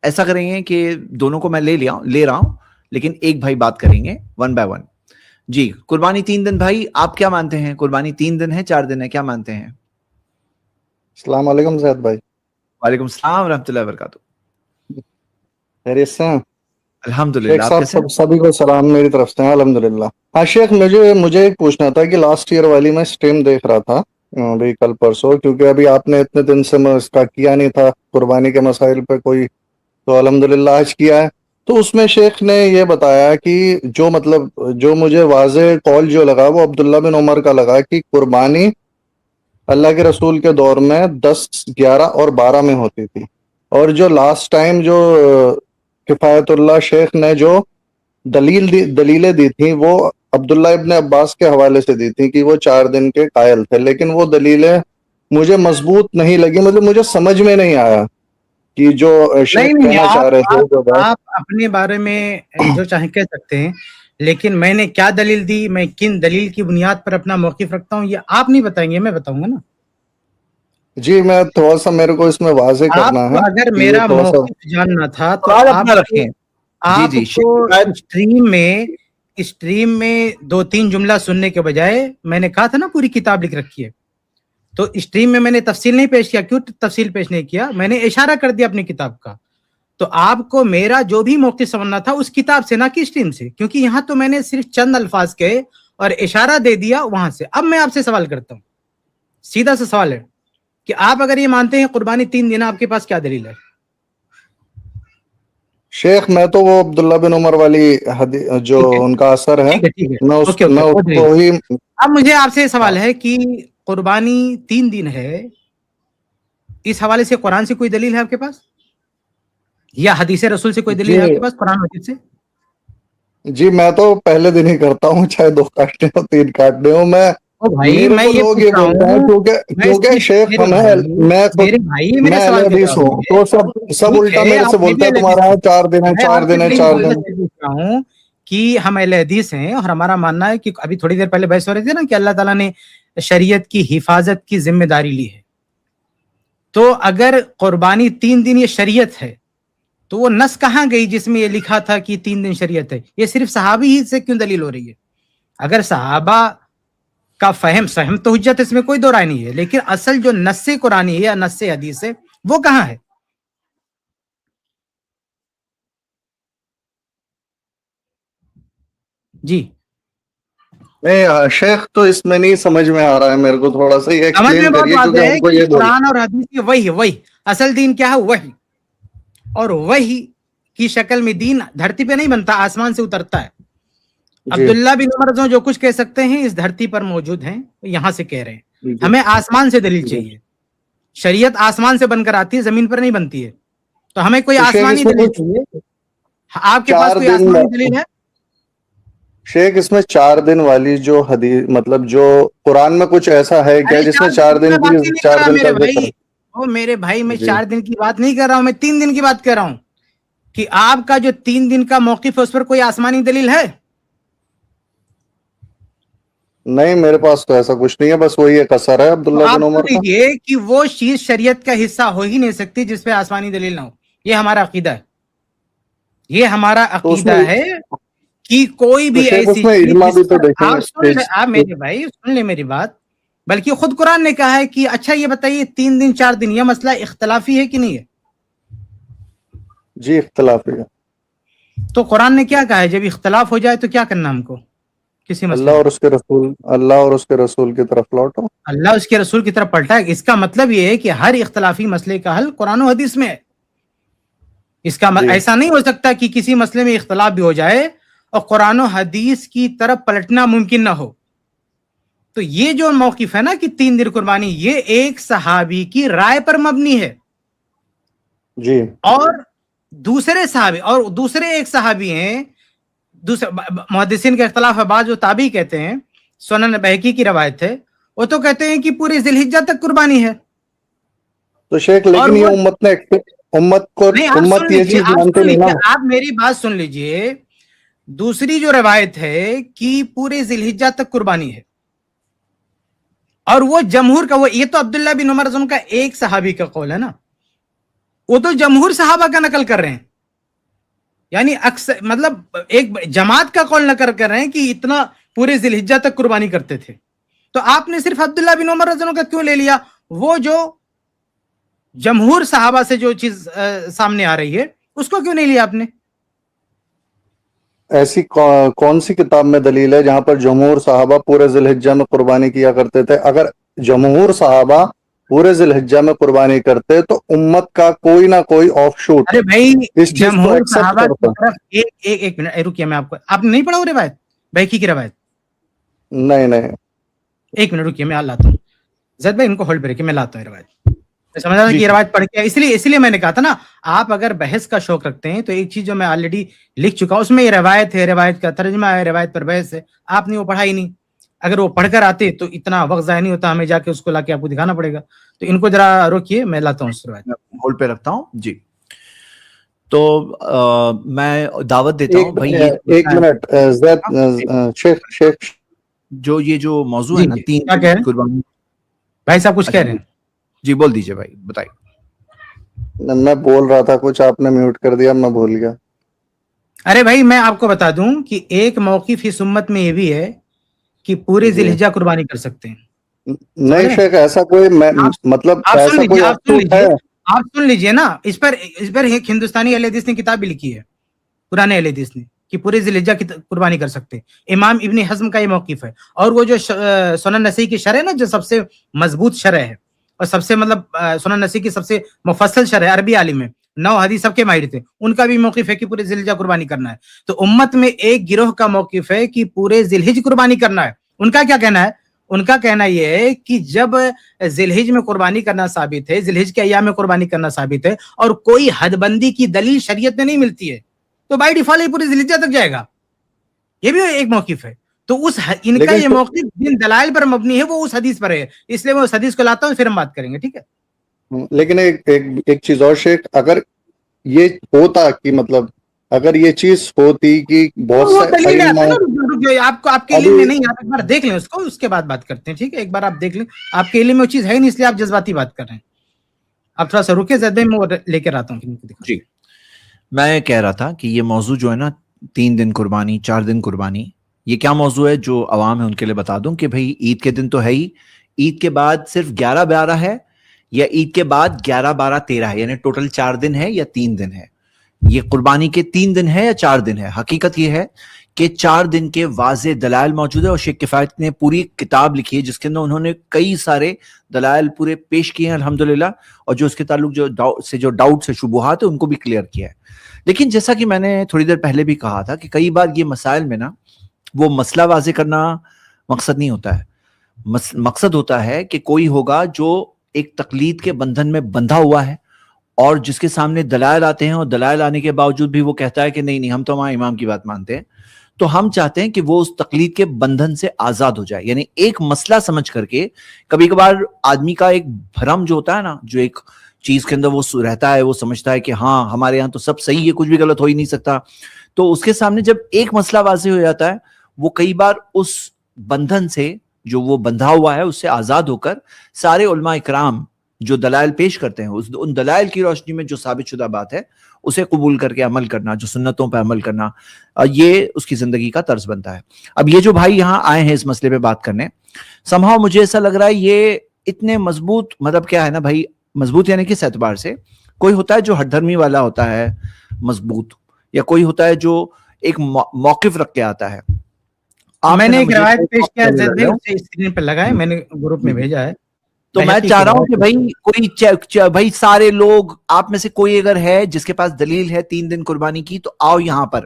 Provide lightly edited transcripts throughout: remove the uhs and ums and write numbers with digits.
ایسا کریں گے کہ دونوں کو میں لے رہا ہوں لیکن ایک بھائی بات کریں گے ون بائی ون. جی قربانی 3 دن بھائی آپ کیا مانتے ہیں؟ قربانی 3 دن ہے 4 دن ہے، کیا مانتے ہیں؟ السلام علیکم زید بھائی. وعلیکم السلام ورحمۃ اللہ وبرکاتہ. خیریت سے ہیں؟ الحمدللہ. شیخ آپ کیسے ہیں؟ صاحب سبھی کو سلام میری طرف سے. الحمدللہ. ہاں شیخ مجھے ایک پوچھنا تھا کہ لاسٹ ایئر والی میں اسٹریم دیکھ رہا تھا ابھی کل پرسوں، کیونکہ ابھی آپ نے اتنے دن سے اس کا کیا نہیں تھا قربانی کے مسائل پہ کوئی، تو الحمدللہ آج کیا ہے. تو اس میں شیخ نے یہ بتایا کہ جو مجھے واضح قول جو لگا وہ عبداللہ بن عمر کا لگا کہ قربانی اللہ کے رسول کے دور میں 10، 11 اور 12 میں ہوتی تھی، اور جو لاسٹ ٹائم جو کفایت اللہ شیخ نے جو دلیلیں دی تھیں وہ عبداللہ ابن عباس کے حوالے سے دی تھیں کہ وہ 4 دن کے قائل تھے، لیکن وہ دلیلیں مجھے مضبوط نہیں لگی، مجھے سمجھ میں نہیں آیا کہ جو شیخ نہیں کہنا چاہ رہے تھے وہ بات. آپ اپنے بارے میں جو چاہیں کہہ سکتے ہیں، لیکن میں نے کیا دلیل دی، میں کن دلیل کی بنیاد پر اپنا موقف رکھتا ہوں، یہ آپ نہیں بتائیں گے، میں بتاؤں گا نا. جی میں تھوڑا سا میرے کو اس میں واضح آپ کرنا کو ہے اگر کہ یہ میرا تھوڑا سا. موقف جاننا تھا تو سوال آپ اپنا رکھیں. آپ جی کو اسٹریم میں 2-3 جملہ سننے کے بجائے میں نے کہا تھا نا پوری کتاب لکھ رکھی ہے، تو اسٹریم میں نے تفصیل نہیں پیش کیا. کیوں تفصیل پیش نہیں کیا؟ میں نے اشارہ کر دیا اپنی کتاب کا. تو آپ کو میرا جو بھی موقف سمجھنا تھا اس کتاب سے، نہ کہ اسٹریم سے، کیونکہ یہاں تو میں نے صرف چند الفاظ کہے اور اشارہ دے دیا وہاں سے. اب میں آپ سے سوال کرتا ہوں، سیدھا سا سوال ہے کہ آپ اگر یہ مانتے ہیں قربانی 3 دن، آپ کے پاس کیا دلیل ہے؟ شیخ میں تو وہ عبداللہ بن عمر والی جو ان کا اثر ہے ٹھیک ہے. میں اس کو ہی. اب مجھے آپ سے سوال ہے کہ قربانی 3 دن ہے، اس حوالے سے قرآن سے کوئی دلیل ہے آپ کے پاس، یا حدیث رسول سے کوئی دلیل ہے آپ کے پاس قرآن حدیث سے؟ جی میں تو پہلے دن ہی کرتا ہوں، چاہے 2 کاٹنے ہو 3 کاٹنے ہو. میرے کو لوگ یہ بولتے ہیں کیونکہ شیخ میں اہل حدیث ہوں تو سب الٹا میرے سے بولتا ہے تمہارا 4 دن ہے 4 دن ہے 4 دن. کہ ہم اہل حدیث ہیں اور ہمارا ماننا ہے کہ ابھی تھوڑی دیر پہلے بحث ہو رہی تھی نا کہ اللہ تعالیٰ نے شریعت کی حفاظت کی ذمہ داری لی ہے، تو اگر قربانی 3 دن یہ شریعت ہے تو وہ نص کہاں گئی جس میں یہ لکھا تھا کہ 3 دن شریعت ہے؟ یہ صرف صحابی ہی سے کیوں دلیل ہو رہی ہے؟ اگر صحابہ کا فہم تو حجت، اس میں کوئی دو رائے نہیں ہے، لیکن اصل جو نص قرآنی ہے یا نص حدیث ہے وہ کہاں ہے؟ جی نہیں شیخ تو اس میں نہیں سمجھ میں آ رہا ہے میرے کو، تھوڑا سا یہ ایکسپلین کریے کیونکہ ہم کو یہ قرآن اور حدیث کی وہی اصل دین کیا ہے؟ وہی. اور وہی کی شکل میں دین دھرتی پہ نہیں بنتا، آسمان سے اترتا ہے. عبداللہ بن عمر جو کچھ کہہ سکتے ہیں اس دھرتی پر موجود ہیں، یہاں سے کہہ رہے ہیں. ہمیں آسمان سے دلیل چاہیے. شریعت آسمان سے بن کر آتی ہے، زمین پر نہیں بنتی ہے، تو ہمیں کوئی آسمانی دلیل چاہیے. آپ کے پاس کوئی آسمانی دلیل ہے؟ شیخ اس میں 4 دن والی جو حدیث جو قرآن میں کچھ ایسا ہے کیا جس میں 4 دن کا ذکر؟ میرے بھائی میں 4 دن کی بات نہیں کر رہا ہوں، میں 3 دن کی بات کر رہا ہوں کہ آپ کا جو 3 دن کا موقف ہے اس پر کوئی آسمانی دلیل ہے؟ نہیں میرے پاس تو ایسا کچھ نہیں ہے، بس وہی ایک اثر ہے عبداللہ بن عمر کا. کہ وہ چیز شریعت کا حصہ ہو ہی نہیں سکتی جس پہ آسمانی دلیل نہ ہو. یہ ہمارا عقیدہ ہے، یہ ہمارا عقیدہ ہے کہ کوئی بھی ایسی چیز. آپ میرے بھائی سن لیں میری بات، بلکہ خود قرآن نے کہا ہے کہ اچھا یہ بتائیے 3 دن 4 دن یہ مسئلہ اختلافی ہے کہ نہیں ہے؟ جی اختلافی ہے. تو قرآن نے کیا کہا ہے؟ جب اختلاف ہو جائے تو کیا کرنا ہم کو؟ کسی مسئلے اللہ اور اس کے رسول کی طرف لوٹو. اللہ اس کے رسول کی طرف پلٹا ہے. اس کا مطلب یہ ہے کہ ہر اختلافی مسئلے کا حل قرآن و حدیث میں ہے. اس کا ایسا نہیں ہو سکتا کہ کسی مسئلے میں اختلاف بھی ہو جائے اور قرآن و حدیث کی طرف پلٹنا ممکن نہ ہو. تو یہ جو موقف ہے نا کہ 3 دن قربانی، یہ ایک صحابی کی رائے پر مبنی ہے. جی. اور دوسرے ایک صحابی ہیں، محدثین کا اختلاف ہے، بعض جو تابعی کہتے ہیں، سنن بہقی کی روایت ہے، وہ تو کہتے ہیں کہ پوری ذی الحجہ تک قربانی ہے. تو شیخ لیکن یہ امت یہ چیز مانتے نہیں نا. آپ میری بات سن لیجئے. دوسری جو روایت ہے کہ پورے ذی الحجہ تک قربانی ہے، اور وہ جمہور کا، وہ یہ تو عبداللہ بن عمر کا ایک صحابی کا قول ہے نا. وہ تو جمہور صحابہ کا نقل کر رہے ہیں, یعنی اکثر مطلب ایک جماعت کا قول نقل کر رہے ہیں کہ اتنا پورے ذی الحجہ تک قربانی کرتے تھے. تو آپ نے صرف عبداللہ بن عمر رضی اللہ عنہ کا کیوں لے لیا؟ وہ جو جمہور صحابہ سے جو چیز سامنے آ رہی ہے اس کو کیوں نہیں لیا آپ نے؟ ایسی کون سی کتاب میں دلیل ہے جہاں پر جمہور صحابہ پورے ذی الحجہ میں قربانی کیا کرتے تھے؟ اگر جمہور صحابہ پورے ذی الحجہ میں قربانی کرتے تو امت کا کوئی نہ کوئی آف شوٹ ارے بھائی اس چیز کو جمہور ایکسپٹ صحابہ کی کرتا. طرف ایک منٹ رکیے, میں آپ نے نہیں پڑھا وہ روایت بیہقی کی روایت؟ نہیں ایک منٹ رکیے, میں لاتا ہوں. زید بھائی ان کو ہولڈ پہ رکھیے, میں لاتا ہوں روایت. میں سمجھ رہا تھا کہ یہ روایت پڑھ کے اس لیے میں نے کہا تھا نا, آپ اگر بحث کا شوق رکھتے ہیں تو ایک چیز جو میں آلریڈی لکھ چکا ہوں اس میں یہ روایت ہے, روایت کا ترجمہ ہے, روایت پر بحث ہے. آپ نے وہ پڑھا ہی نہیں. اگر وہ پڑھ کر آتے تو اتنا وقت ضائع نہیں ہوتا, ہمیں جا کے اس کو لا کے آپ کو دکھانا پڑے گا. تو ان کو ذرا روکیے, میں لاتا ہوں اس روایت. ہولڈ پہ رکھتا ہوں جی. تو میں دعوت دیتا ہوں بھائی, ایک منٹ شیخ جو یہ جو موضوع ہے نا کیا کہہ رہے ہیں قربانی, بھائی صاحب کچھ کہہ رہے ہیں؟ جی بول دیجیے بھائی, بتائیے. میں بول رہا تھا کچھ, آپ نے میوٹ کر دیا, میں بھول گیا. ارے بھائی میں آپ کو بتا دوں کہ ایک موقف اس امت میں یہ بھی ہے کہ پورے ذی الحجہ قربانی کر سکتے ہیں. نہیں شیخ, ایسا کوئی مطلب ایسا کوئی آپشن ہے؟ آپ سن لیجئے نا, اس پر ایک ہندوستانی اہل حدیث نے کتاب بھی لکھی ہے, پرانے اہل حدیث نے, کہ پورے ذی الحجہ کی قربانی کر سکتے. امام ابن حزم کا یہ موقف ہے. اور وہ جو سنن نسائی کی شرح ہے نا, جو سب سے مضبوط شرح ہے اور سب سے مطلب سنن نسائی کی سب سے مفصل شرح, عربی عالم ہے, 9 حدیث سب کے ماہر تھے, ان کا بھی موقف ہے کہ پورے ذی الحجہ قربانی کرنا ہے. تو امت میں ایک گروہ کا موقف ہے کہ پورے ذی الحجہ قربانی کرنا ہے. ان کا کیا کہنا ہے؟ ان کا کہنا یہ ہے کہ جب ذی الحجہ میں قربانی کرنا ثابت ہے, ذی الحجہ کے ایام میں قربانی کرنا ثابت ہے, اور کوئی حد بندی کی دلیل شریعت میں نہیں ملتی ہے, تو بائی ڈیفالٹ پورے ذی الحجہ تک جائے گا. یہ بھی ایک موقف ہے. تو ان کا یہ موقف جن دلائل پر مبنی ہے وہ اس حدیث پر ہے, اس لیے میں اس حدیث کو لاتا ہوں, پھر ہم بات کریں گے, ٹھیک ہے؟ لیکن ایک چیز اور شیخ, اگر یہ ہوتا کہ مطلب اگر یہ چیز ہوتی کہ بہت سے آپ کے علم میں نہیں, آپ ایک بار دیکھ لیں اس کو, اس کے بعد بات کرتے ہیں, ٹھیک ہے؟ ایک بار آپ دیکھ لیں, آپ کے علم میں وہ چیز ہے نہیں, اس لیے آپ جذباتی بات کر رہے ہیں. آپ تھوڑا سا رکے زیادہ, میں لے کر آتا ہوں. جی میں کہہ رہا تھا کہ یہ موضوع جو ہے نا 3 دن قربانی 4 دن قربانی, یہ کیا موضوع ہے جو عوام ہے ان کے لیے بتا دوں کہ بھائی عید کے دن تو ہے ہی, عید کے بعد صرف 11-12 ہے, یا عید کے بعد 11-12-13 ہے, یعنی ٹوٹل 4 دن ہے یا 3 دن ہے. یہ قربانی کے 3 دن ہے یا 4 دن ہے؟ حقیقت یہ ہے کہ 4 دن کے واضح دلائل موجود ہے, اور شیخ کفایت نے پوری کتاب لکھی ہے جس کے اندر انہوں نے کئی سارے دلائل پورے پیش کیے ہیں الحمدللہ, اور جو اس کے تعلق جو ڈاؤٹ سے شبہات ہیں ان کو بھی کلیئر کیا ہے. لیکن جیسا کہ میں نے تھوڑی دیر پہلے بھی کہا تھا کہ کئی بار یہ مسائل میں نا وہ مسئلہ واضح کرنا مقصد نہیں ہوتا ہے. مقصد ہوتا ہے کہ کوئی ہوگا جو ایک تقلید کے بندھن میں بندھا ہوا ہے, اور جس کے سامنے دلائل آتے ہیں, اور دلائل آنے کے باوجود بھی وہ کہتا ہے کہ نہیں ہم تو ہمارے امام کی بات مانتے ہیں. تو ہم چاہتے ہیں کہ وہ اس تقلید کے بندھن سے آزاد ہو جائے, یعنی ایک مسئلہ سمجھ کر کے. کبھی کبھار آدمی کا ایک بھرم جو ہوتا ہے نا, جو ایک چیز کے اندر وہ رہتا ہے, وہ سمجھتا ہے کہ ہاں ہمارے یہاں تو سب صحیح ہے, کچھ بھی غلط ہو ہی نہیں سکتا. تو اس کے سامنے جب ایک مسئلہ واضح ہو جاتا ہے, وہ کئی بار اس بندھن سے جو وہ بندھا ہوا ہے اس سے آزاد ہو کر سارے علماء اکرام جو دلائل پیش کرتے ہیں, ان دلائل کی روشنی میں جو ثابت شدہ بات ہے اسے قبول کر کے عمل کرنا, جو سنتوں پہ عمل کرنا, یہ اس کی زندگی کا طرز بنتا ہے. اب یہ جو بھائی یہاں آئے ہیں اس مسئلے پہ بات کرنے, somehow مجھے ایسا لگ رہا ہے یہ اتنے مضبوط, مطلب کیا ہے نا بھائی, مضبوط یعنی کس اعتبار سے, کوئی ہوتا ہے جو ہٹ دھرمی والا ہوتا ہے مضبوط, یا کوئی ہوتا ہے جو ایک موقف رکھ کے آتا ہے. میں نے ایک روایت پیش کیا ہے, اسکرین پہ لگا ہے, میں نے گروپ میں بھیجا ہے. تو میں چاہ رہا ہوں کہ بھائی سارے لوگ, آپ میں سے کوئی اگر ہے جس کے پاس دلیل ہے 3 دن قربانی کی, تو آؤ یہاں پر,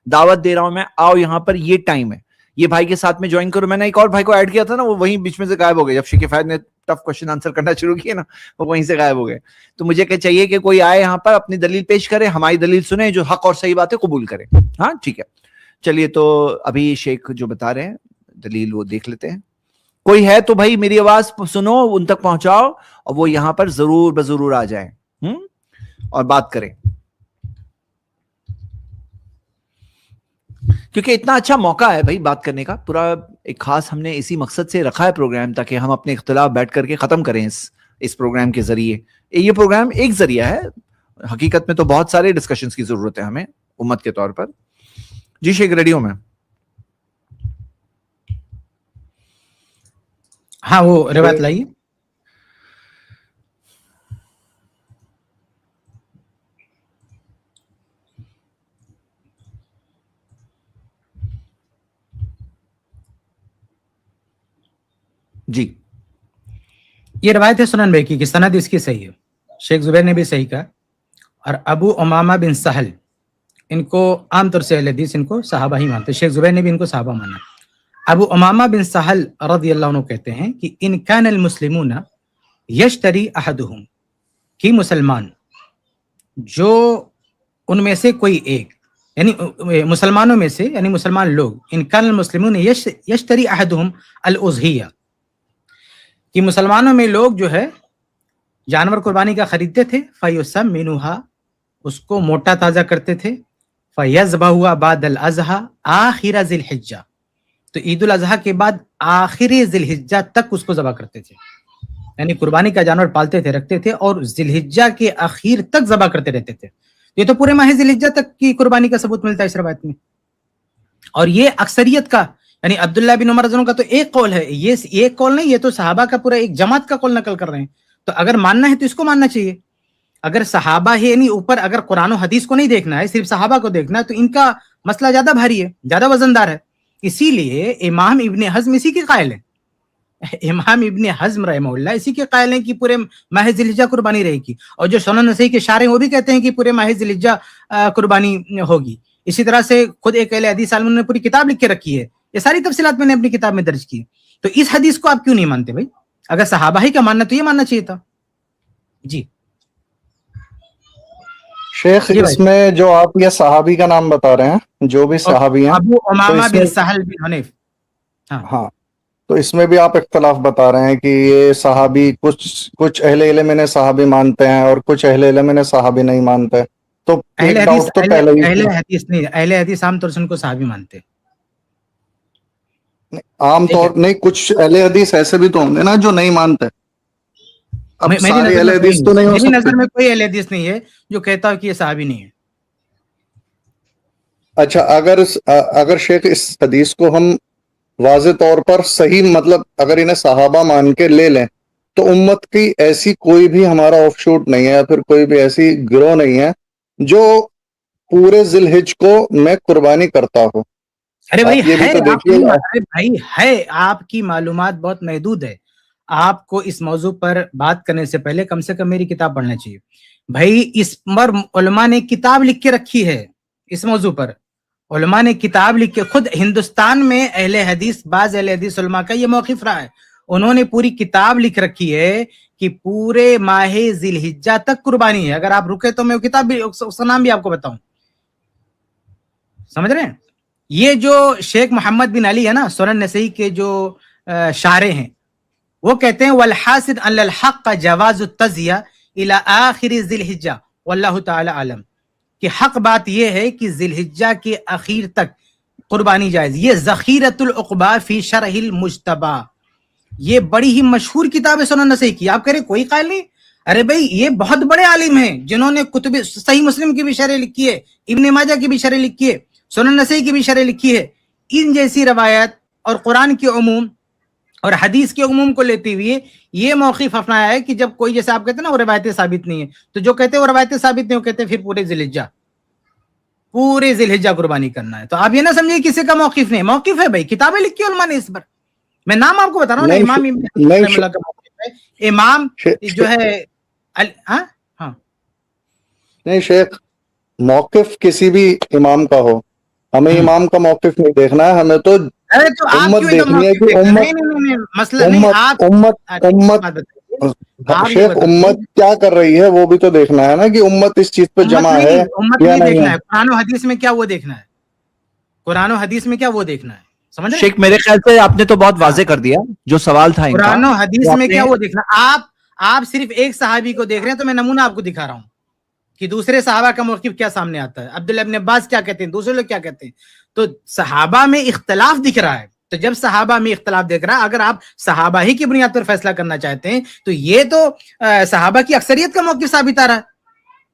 دعوت دے رہا ہوں میں, آؤ یہاں پر, یہ ٹائم ہے, یہ بھائی کے ساتھ میں جوائن کرو. میں نے ایک اور بھائی کو ایڈ کیا تھا نا, وہ وہیں بیچ میں سے غائب ہو گئے, جب شیخ کفایت نے ٹف کوشچن آنسر کرنا شروع کیا نا, وہ وہیں سے غائب ہو گئے. تو مجھے کہ چاہیے کہ کوئی آئے یہاں پر, اپنی دلیل پیش کرے, ہماری دلیل سنیں, جو حق اور صحیح بات ہے قبول کرے. ہاں ٹھیک ہے, چلیے. تو ابھی شیخ جو بتا رہے ہیں دلیل وہ دیکھ لیتے ہیں. کوئی ہے تو بھائی میری آواز سنو, ان تک پہنچاؤ, اور وہ یہاں پر ضرور بضرور آ جائیں اور بات کریں, کیونکہ اتنا اچھا موقع ہے بھائی بات کرنے کا. پورا ایک خاص ہم نے اسی مقصد سے رکھا ہے پروگرام, تاکہ ہم اپنے اختلاف بیٹھ کر کے ختم کریں اس پروگرام کے ذریعے. یہ پروگرام ایک ذریعہ ہے, حقیقت میں تو بہت سارے ڈسکشنز کی ضرورت ہے ہمیں امت کے طور پر. جی شیخ ریڈیو میں ہاں وہ روایت لائیے. جی یہ روایت ہے سنن بیکی کی, سند اس کی صحیح ہے, شیخ زبیر نے بھی صحیح کہا. اور ابو امامہ بن سہل, ان کو عام طور سے اہل حدیث ان کو صحابہ ہی مانتے, شیخ زبیر نے بھی ان کو صحابہ مانا. ابو امامہ بن سہل رضی اللہ عنہ کہتے ہیں کہ ان کان المسلمون یشتری احدہم, کہ مسلمان جو ان میں سے کوئی ایک, یعنی مسلمانوں میں سے, یعنی مسلمان لوگ, ان کان المسلمون یشتری احدہم الاضحیہ, کہ مسلمانوں میں لوگ جو ہے جانور قربانی کا خریدتے تھے, فیسمنھا, اس کو موٹا تازہ کرتے تھے, فیذبحھا بعد الاضحیٰ آخر ذی الحجہ, تو عید الاضحیٰ کے بعد آخر ذی الحجہ تک اس کو ذبح کرتے تھے. یعنی قربانی کا جانور پالتے تھے, رکھتے تھے, اور ذی الحجہ کے اخیر تک ذبح کرتے رہتے تھے. یہ تو پورے ماہ ذی الحجہ تک کی قربانی کا ثبوت ملتا ہے اس روایت میں. اور یہ اکثریت کا, یعنی عبداللہ بن عمر رضی اللہ عنہ کا تو ایک قول ہے, یہ ایک قول نہیں, یہ تو صحابہ کا پورا ایک جماعت کا قول نقل کر رہے ہیں. تو اگر ماننا ہے تو اس کو ماننا چاہیے. اگر صحابہ ہے, یعنی اوپر اگر قرآن و حدیث کو نہیں دیکھنا ہے, صرف صحابہ کو دیکھنا ہے, تو ان کا مسئلہ زیادہ بھاری ہے, زیادہ وزندار ہے. اسی لیے امام ابن حزم اسی کے قائل ہیں, امام ابن حزم رحمہ اللہ اسی کے قائل ہیں کہ پورے ماہ ذی الحجہ قربانی رہے گی. اور جو سنن نسائی کے شارح وہ بھی کہتے ہیں کہ پورے ماہ ذی الحجہ قربانی ہوگی. اسی طرح سے خود ایک اہل حدیث عالم نے پوری کتاب لکھ کے رکھی ہے, یہ ساری تفصیلات میں نے اپنی کتاب میں درج کی. تو اس حدیث کو آپ کیوں نہیں مانتے بھائی؟ اگر صحابہ ہی کا ماننا تو یہ ماننا چاہیے تھا. جی شیخ اس میں جو آپ یہ صحابی کا نام بتا رہے ہیں, جو بھی صحابی ہیں, ابو امامہ بن سہل بن حنیف, ہاں, تو اس میں بھی آپ اختلاف بتا رہے ہیں کہ یہ صحابی کچھ اہل علم انہیں صحابی مانتے ہیں اور کچھ اہل علم انہیں صحابی نہیں مانتے. تو اہل حدیث نہیں, اہل حدیث عام طور سے ان کو صحابی مانتے. عام طور نہیں, کچھ اہل حدیث ایسے بھی تو ہوں گے نا جو نہیں مانتے. اب سارے اہل حدیث تو نہیں ہو سکتے. میری نظر میں کوئی اہل حدیث نہیں ہے جو کہتا ہو کہ یہ صحابی نہیں ہے. اچھا, اگر شیخ اس حدیث کو ہم واضح طور پر صحیح, مطلب اگر انہیں صحابہ مان کے لے لیں, تو امت کی ایسی کوئی بھی ہمارا آف شوٹ نہیں ہے, یا پھر کوئی بھی ایسی گروہ نہیں ہے جو پورے ذی الحج کو میں قربانی کرتا ہو. ارے بھائی ہے, آپ کی معلومات بہت محدود ہے. آپ کو اس موضوع پر بات کرنے سے پہلے کم سے کم میری کتاب پڑھنا چاہیے. بھائی اس پر علماء نے کتاب لکھ کے رکھی ہے, اس موضوع پر علماء نے کتاب لکھ کے, خود ہندوستان میں اہل حدیث, بعض اہل حدیث علماء کا یہ موقف رہا ہے, انہوں نے پوری کتاب لکھ رکھی ہے کہ پورے ماہ ذی الحجہ تک قربانی ہے. اگر آپ رکے تو میں وہ کتاب بھی, اس کا نام بھی آپ کو بتاؤں. سمجھ رہے ہیں؟ یہ جو شیخ محمد بن علی ہے نا, سنن نسائی کے جو شارح ہیں, وہ کہتے ہیں والحاصل ان الحق جواز التزیہ الی آخر ذی الحجہ واللہ تعالی عالم, کہ حق بات یہ ہے کہ ذی الحجہ کے اخیر تک قربانی جائز. یہ ذخیرۃ العقبہ فی شرح المجتبی, یہ بڑی ہی مشہور کتاب ہے سنن نسائی کی. آپ کہہ رہے کوئی قائل نہیں, ارے بھائی یہ بہت بڑے عالم ہیں جنہوں نے کتب صحیح مسلم کی بھی شرح لکھی ہے, ابن ماجہ کی بھی شرح لکھی ہے, سنن نسائی کی بھی شرح لکھی ہے. ان جیسی روایت اور قرآن کے عموم اور حدیث کے عموم کو لیتے ہوئے یہ موقف اپنایا ہے کہ جب کوئی, جیسے آپ کہتے ہیں نا وہ روایتیں ثابت نہیں ہے, تو جو کہتے ہیں وہ روایتیں ثابت نہیں, وہ کہتے ہیں پھر پورے ذی الحجہ قربانی کرنا ہے. تو آپ یہ نہ سمجھے کسی کا موقف نہیں, موقف ہے بھائی, کتابیں لکھی علماء نے اس پر. میں نام آپ کو بتا رہا ہوں نا, امام ابن رحمہ اللہ کا موقف ہے, امام جو ہے ہاں نہیں شیخ, موقف کسی بھی امام کا ہو, ہمیں امام کا موقف نہیں دیکھنا ہے, ہمیں تو امت دیکھنی ہے کہ شیخ امت کیا کر رہی ہے وہ بھی تو دیکھنا ہے نا, کہ امت اس چیز پہ جمع ہے یا نہیں ہے. قرآن و حدیث میں کیا وہ دیکھنا ہے, قرآن و حدیث میں کیا وہ دیکھنا ہے, سمجھ رہے ہیں؟ شیخ میرے خیال سے آپ نے تو بہت واضح کر دیا جو سوال تھا. قرآن و حدیث میں کیا وہ دیکھنا, آپ صرف ایک صحابی کو دیکھ رہے ہیں, تو میں نمونہ آپ کو دکھا رہا ہوں کہ دوسرے صحابہ کا موقف کیا سامنے آتا ہے. عبداللہ ابن عباس کیا کہتے ہیں, دوسرے لوگ کیا کہتے ہیں. تو صحابہ میں اختلاف دکھ رہا ہے, تو جب صحابہ میں اختلاف دیکھ رہا ہے, اگر آپ صحابہ ہی کی بنیاد پر فیصلہ کرنا چاہتے ہیں, تو یہ تو صحابہ کی اکثریت کا موقف ثابت آ رہا ہے.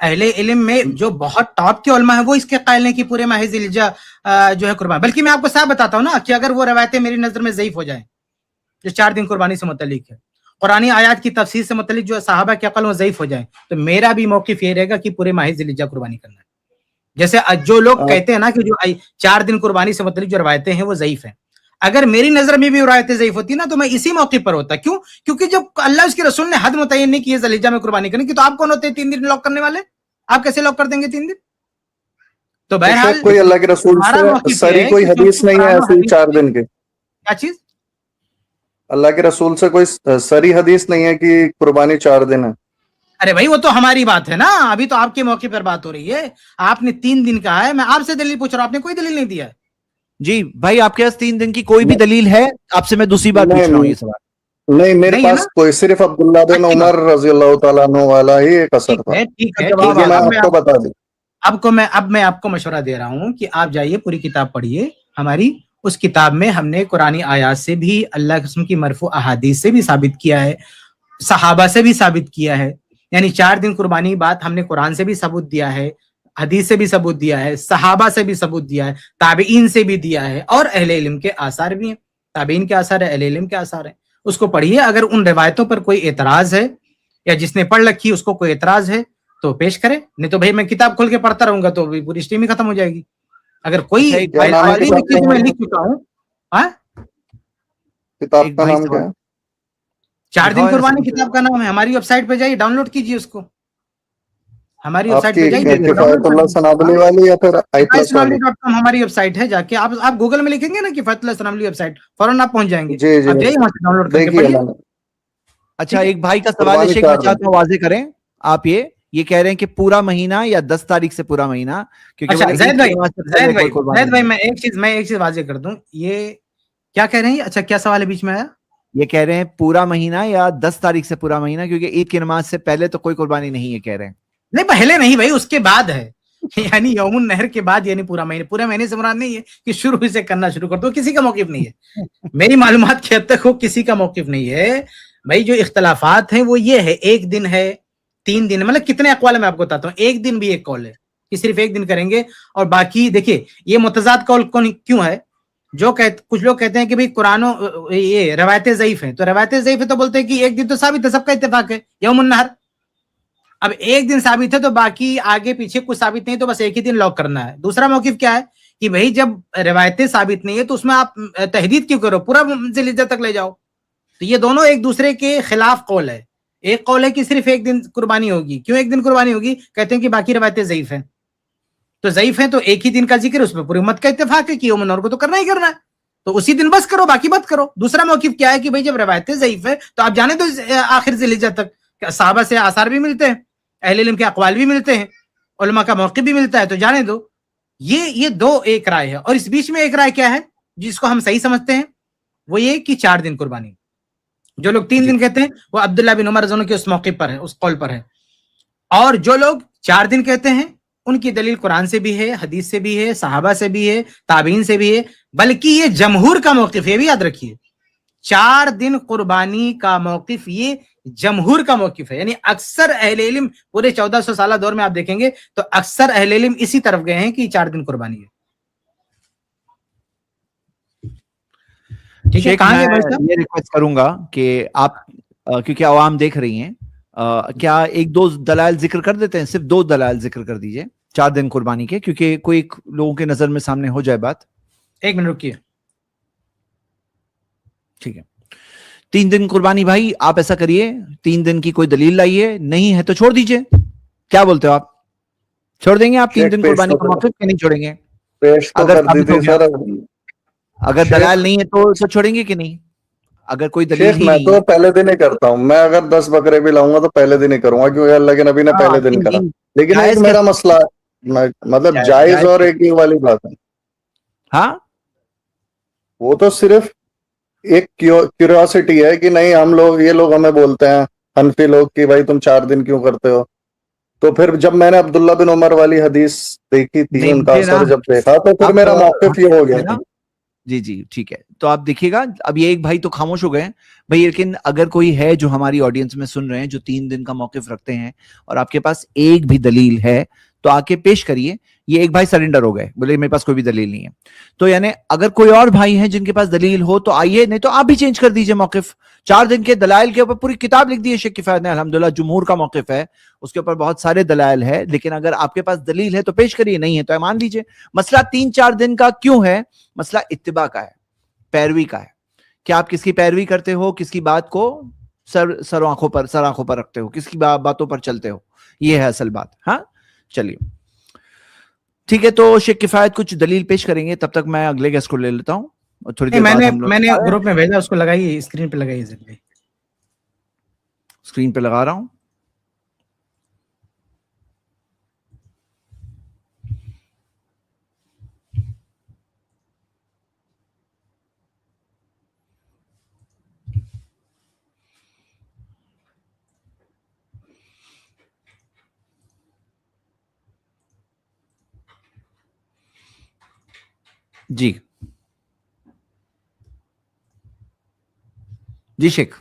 اہل علم میں جو بہت ٹاپ کے علماء ہیں وہ اس کے قائل ہیں کہ پورے ماہ ذی الحجہ جو ہے قربانی. بلکہ میں آپ کو صاحب بتاتا ہوں نا کہ اگر وہ روایتیں میری نظر میں ضعیف ہو جائیں جو 4 دن قربانی سے متعلق ہے, قرآنی آیات کی تفسیر سے متعلق جو صحابہ کے عقل وہ ضعیف ہو جائیں, تو میرا بھی موقف یہ رہے گا کہ پورے ماہ ذی الحجہ قربانی کرنا ہے. جیسے جو لوگ کہتے ہیں نا کہ جو 4 دن قربانی سے متعلق جو روایتیں ہیں وہ ضعیف ہیں, اگر میری نظر میں بھی روایتیں ضعیف ہوتی نا تو میں اسی موقع پر ہوتا. کیوں؟ کیونکہ جب اللہ اس کے رسول نے حد متعین نہیں کی ہے ذی الحجہ میں قربانی کرنے کی, تو آپ کون ہوتے ہیں 3 دن لاک کرنے والے؟ آپ کیسے لاک کر دیں گے 3 دن؟ تو بہرحال کوئی اللہ کے رسول سے سری کوئی حدیث نہیں ہے ایسی 4 دن کی. کیا چیز؟ اللہ کے رسول سے کوئی سری حدیث نہیں ہے کہ قربانی 4 دن ہے. ارے بھائی وہ تو ہماری بات ہے نا, ابھی تو آپ کے موقع پر بات ہو رہی ہے. آپ نے 3 دن کہا ہے, میں آپ سے دلیل پوچھ رہا ہوں, آپ نے کوئی دلیل نہیں دیا ہے. جی بھائی آپ کے پاس 3 دن کی کوئی بھی دلیل ہے؟ آپ سے میں دوسری بار پوچھ رہا ہوں یہ سوال. نہیں, میرے پاس کوئی صرف عبداللہ بن عمر رضی اللہ تعالیٰ عنہ والا ہی ایک اثر تھا. ٹھیک ہے, میں آپ کو بتا دوں. اب میں آپ کو مشورہ دے رہا ہوں کہ آپ جائیے پوری کتاب پڑھیے ہماری. اس کتاب میں ہم نے قرآنی آیات سے بھی, اللہ کے قسم کی مرفوع احادیث سے بھی ثابت کیا ہے, صحابہ سے بھی ثابت کیا ہے. یعنی 4 دن قربانی بات ہم نے قرآن سے بھی ثبوت دیا ہے, حدیث سے بھی ثبوت دیا ہے, صحابہ سے بھی ثبوت دیا ہے, تابعین سے بھی دیا ہے, اور اہل علم کے آثار بھی ہیں. تابعین کے آثار ہے, اہل علم کے آثار ہیں. اس کو پڑھیے. اگر ان روایتوں پر کوئی اعتراض ہے یا جس نے پڑھ رکھی اس کو کوئی اعتراض ہے تو پیش کرے, نہیں تو بھائی میں کتاب کھول کے پڑھتا رہوں گا تو پوری اسٹریم ہی ختم ہو جائے گی. اگر کوئی میں لکھ چکا ہوں. کتاب کا نام کیا ہے؟ 4 دن قربانی کتاب کا نام ہے. ہماری ویب سائٹ پہ جائیے, ڈاؤن لوڈ کیجیے اس کو. ہماری ویب سائٹ پہ جائیے, ہماری ویب سائٹ ہے, جا کے آپ گوگل میں لکھیں گے نا کہ فیت اللہ ثناء علی ویب سائٹ, فوراً آپ پہنچ جائیں گے. آپ جائیے وہاں سے ڈاؤن لوڈ کر کے پڑھیے. اچھا ایک بھائی کا سوال ہے, شیخ میں چاہتا ہوں واضح کریں آپ. یہ کہہ رہے ہیں کہ پورا مہینہ یا 10 تاریخ سے پورا مہینہ. زید بھائی میں ایک چیز واضح کر دوں, یہ کیا کہہ رہے ہیں؟ اچھا کیا سوال ہے بیچ میں آیا؟ یہ کہہ رہے ہیں پورا مہینہ یا 10 تاریخ سے پورا مہینہ, کیونکہ عید کی نماز سے پہلے تو کوئی قربانی نہیں ہے کہہ رہے ہیں. نہیں پہلے نہیں بھائی, اس کے بعد ہے. یعنی یوم النحر کے بعد, یعنی پورا مہینے. پورے مہینے سے مراد نہیں ہے کہ شروع سے کرنا شروع کر دو, کسی کا موقف نہیں ہے. میری معلومات کی حد تک وہ کسی کا موقف نہیں ہے بھائی. جو اختلافات ہیں وہ یہ ہے, 1 دن ہے, 3 دن, مطلب کتنے اقوال میں آپ کو بتاتا ہوں. 1 دن بھی ایک قول ہے کہ صرف 1 دن کریں گے, اور باقی دیکھیے یہ متضاد قول کیوں ہے. کچھ لوگ کہتے ہیں کہ بھئی قرآن یہ روایتیں ضعیف ہیں, تو روایتیں ضعیف ہے تو بولتے ہیں کہ 1 دن تو ثابت ہے, سب کا اتفاق ہے یوم النحر. اب 1 دن ثابت ہے تو باقی آگے پیچھے کچھ ثابت نہیں, تو بس 1 ہی دن لاک کرنا ہے. دوسرا موقف کیا ہے کہ بھئی جب روایتیں ثابت نہیں ہے تو اس میں آپ تحدید کیوں کرو, پورا ذی الحجہ تک لے جاؤ. تو یہ دونوں ایک دوسرے کے خلاف قول ہے. ایک قول ہے کہ صرف 1 دن قربانی ہوگی. کیوں 1 دن قربانی ہوگی؟ کہتے ہیں کہ باقی روایتیں ضعیف ہیں. تو ضعیف ہیں تو 1 ہی دن کا ذکر, اس میں پوری امت کا اتفاق ہے کہ یوم النحر کو تو کرنا ہی کرنا ہے, تو اسی دن بس کرو, باقی مت کرو. دوسرا موقف کیا ہے کہ بھئی جب روایتیں ضعیف ہے تو آپ جانے دو آخر ذی الحجہ تک. صحابہ سے آثار بھی ملتے ہیں, اہل علم کے اقوال بھی ملتے ہیں, علماء کا موقف بھی ملتا ہے, تو جانے دو. یہ 2 ایک رائے ہے. اور اس بیچ میں ایک رائے کیا ہے جس کو ہم صحیح سمجھتے ہیں, وہ یہ کہ 4 دن قربانی. جو لوگ 3 دن کہتے ہیں وہ عبداللہ بن عمر رضی اللہ عنہ کے اس موقع پر ہے, اس قول پر ہے. اور جو لوگ 4 دن کہتے ہیں ان کی دلیل قرآن سے بھی ہے, حدیث سے بھی ہے, صحابہ سے بھی ہے, تابعین سے بھی ہے. بلکہ یہ جمہور کا موقف ہے, یہ بھی یاد رکھیے. 4 دن قربانی کا موقف یہ جمہور کا موقف ہے. یعنی اکثر اہل علم پورے 1400 سالہ دور میں آپ دیکھیں گے تو اکثر اہل علم اسی طرف گئے ہیں کہ 4 دن قربانی ہے. ٹھیک ہے, کہاں یہ ریکویسٹ کروں گا کہ آپ, کیونکہ عوام دیکھ رہی ہیں, کیا 1-2 دلائل ذکر کر دیتے ہیں, صرف 2 دلائل ذکر کر دیجئے 4 دن قربانی کے, کیونکہ کوئی لوگوں کے نظر میں سامنے ہو جائے بات. 1 منٹ رکیے. ٹھیک ہے, 3 دن قربانی بھائی آپ ایسا کریے, 3 دن کی کوئی دلیل لائیے, نہیں ہے تو چھوڑ دیجئے. کیا بولتے ہو آپ, چھوڑ دیں گے آپ 3 دن قربانی کا موقف کہ نہیں چھوڑیں گے؟ اگر دلائل نہیں ہے تو چھوڑیں گے کہ نہیں؟ اگر کوئی دلیل ہی میں تو پہلے دن ہی کرتا ہوں. میں اگر 10 بکرے بھی لاؤں گا تو پہلے دن ہی کروں گا, کیونکہ اللہ کے نبی نے پہلے دن کرا. لیکن ایک میرا مسئلہ مطلب جائز اور ایک ہی والی بات ہے. ہاں وہ تو صرف ایک کیوریاسٹی ہے کہ نہیں, ہم لوگ یہ لوگ ہمیں بولتے ہیں حنفی لوگ کہ بھائی تم 4 دن کیوں کرتے ہو. تو پھر جب میں نے عبداللہ بن عمر والی حدیث دیکھی تھی, ان کا اثر جب دیکھا, تو پھر میرا موقف یہ ہو گیا. جی جی ٹھیک ہے. تو آپ دیکھیے گا اب یہ ایک بھائی تو خاموش ہو گئے ہیں بھائی, لیکن اگر کوئی ہے جو ہماری آڈینس میں سن رہے ہیں جو 3 دن کا موقف رکھتے ہیں اور آپ کے پاس ایک بھی دلیل ہے تو آ کے پیش کریے. یہ ایک بھائی سرنڈر ہو گئے, بولے میرے پاس کوئی بھی دلیل نہیں ہے. تو یعنی اگر کوئی اور بھائی ہیں جن کے پاس دلیل ہو تو آئیے, نہیں تو آپ بھی چینج کر دیجئے موقف. 4 دن کے دلائل کے اوپر پوری کتاب لکھ دی ہے شیخ کفایت نے, الحمدللہ جمہور کا موقف ہے, اس کے اوپر بہت سارے دلائل ہے. لیکن اگر آپ کے پاس دلیل ہے تو پیش کریے, نہیں ہے تو مان لیجئے. مسئلہ 3-4 دن کا کیوں ہے؟ مسئلہ اتباع کا ہے, پیروی کا ہے, کہ آپ کس کی پیروی کرتے ہو, کس کی بات کو سر آنکھوں پر رکھتے ہو, کس کی باتوں پر چلتے ہو, یہ ہے اصل بات. ہاں چلیے ٹھیک ہے. تو شیخ کفایت کچھ دلیل پیش کریں گے, تب تک میں اگلے گیسٹ کو لے لیتا ہوں اور تھوڑی دیر بعد ہم لوگ. میں نے گروپ میں بھیجا, اس کو لگائیے, اسکرین پہ لگائیے زید بھائی. اسکرین پہ لگا رہا ہوں. جی جی شیخ.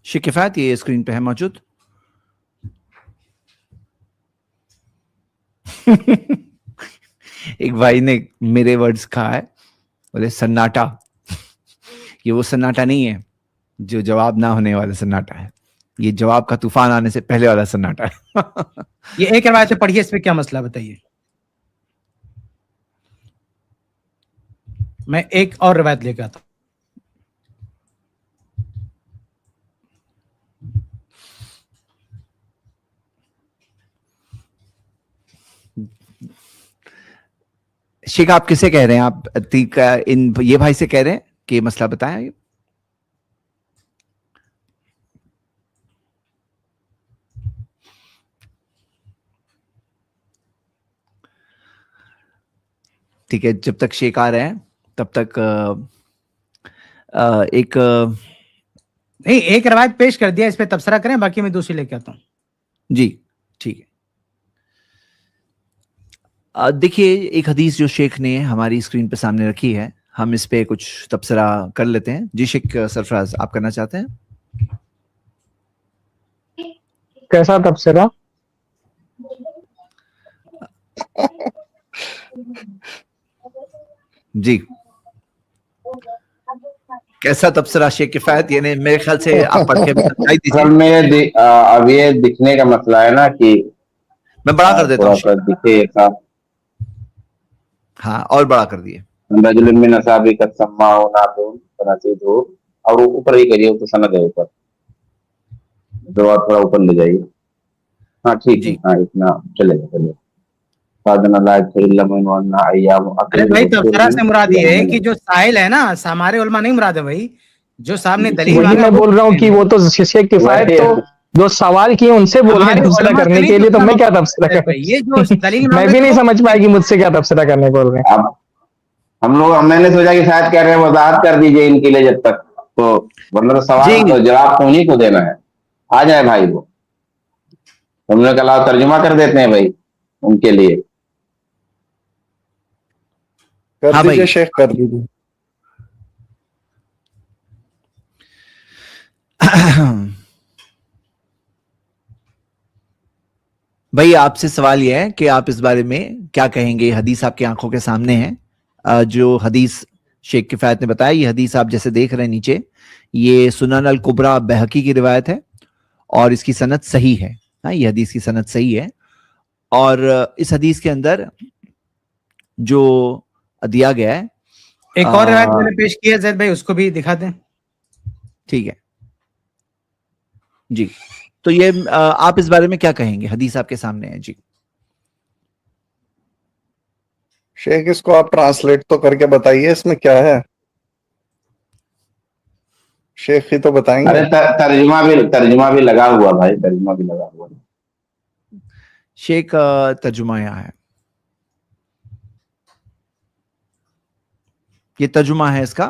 شیخ کفایت یہ اسکرین پہ ہے موجود. ایک بھائی نے میرے ورڈز کہا ہے, بولے سناٹا. یہ وہ سناٹا نہیں ہے جو جواب نہ ہونے والا سناٹا ہے, یہ جواب کا طوفان آنے سے پہلے والا سناٹا ہے. یہ ایک روایت سے پڑھیے, اس پہ کیا مسئلہ بتائیے. میں ایک اور روایت لے کے آتا ہوں. شیخ آپ کسے کہہ رہے ہیں, آپ یہ بھائی سے کہہ رہے ہیں کہ مسئلہ بتائیں. ٹھیک ہے, جب تک شیخ آ رہے ہیں تب تک ایک نہیں, ایک روایت پیش کر دیا, اس پہ تبصرہ کریں, باقی میں دوسری لے کے آتا ہوں. جی ٹھیک ہے. دیکھیے ایک حدیث جو شیخ نے ہماری اسکرین پہ سامنے رکھی ہے, ہم اس پہ کچھ تبصرہ کر لیتے ہیں. جی شیخ سرفراز آپ کرنا چاہتے ہیں؟ کیسا تبصرہ؟ جی کیسا تبصرہ شیخ کفایت؟ یعنی میرے خیال سے آپ پڑھ کے بتائی دیجیے. اب یہ دکھنے کا مسئلہ ہے نا کہ میں بڑا کر دیتا ہوں. دکھے ہاں اور بڑا کر دیے. رجل من اصحابہ قد سمعوا ناطق فنسیت ہو, اور اوپر ہی کریے تو سند ہے اوپر, دعا تھوڑا اوپر لے جائیے. ہاں ٹھیک ہے, ہاں اتنا چلے گا. چلے بھائی تبصرہ سے مراد یہ ہے کہ جو سائل ہے نا, ہمارے علماء نہیں مراد ہے بھائی, جو صاحب نے دلیل وہی میں بول رہا ہوں کہ وہ تو شیخ کفایت تو جو سوال کیے ان سے بول رہے ہیں تبصرہ کرنے کے لیے, تو میں کیا تبصرہ کروں؟ میں بھی نہیں سمجھ پایا کہ مجھ سے کیا تبصرہ کرنے بول رہے ہیں. میں نے سوچا کہ شاید کہہ رہے ہیں وضاحت کر دیجئے ان کے لیے جب تک, تو ورنہ تو سوال تو جواب تو انہیں کو دینا ہے. آ جائے بھائی, وہ ہم نے کہا ترجمہ کر دیتے ہیں بھائی ان کے لیے. کر دیجیے شیخ, کر دیجیے. بھائی آپ سے سوال یہ ہے کہ آپ اس بارے میں کیا کہیں گے؟ حدیث آپ کی آنکھوں کے سامنے ہے, جو حدیث شیخ کفایت نے بتایا, یہ حدیث آپ جیسے دیکھ رہے ہیں نیچے, یہ سنن الکبریٰ بہقی کی روایت ہے اور اس کی سند صحیح ہے. ہاں یہ حدیث کی سند صحیح ہے, اور اس حدیث کے اندر جو دیا گیا ہے, ایک اور روایت میں نے پیش کی ہے زید بھائی, اس کو بھی دکھا دیں. ٹھیک ہے جی. تو یہ آپ اس بارے میں کیا کہیں گے؟ حدیث آپ کے سامنے ہے. جی شیخ اس کو آپ ٹرانسلیٹ تو کر کے بتائیے, اس میں کیا ہے. شیخ ہی تو بتائیں گے. ترجمہ بھی لگا ہوا بھائی, ترجمہ بھی لگا ہوا. شیخ ترجمہ یہاں ہے, یہ ترجمہ ہے اس کا.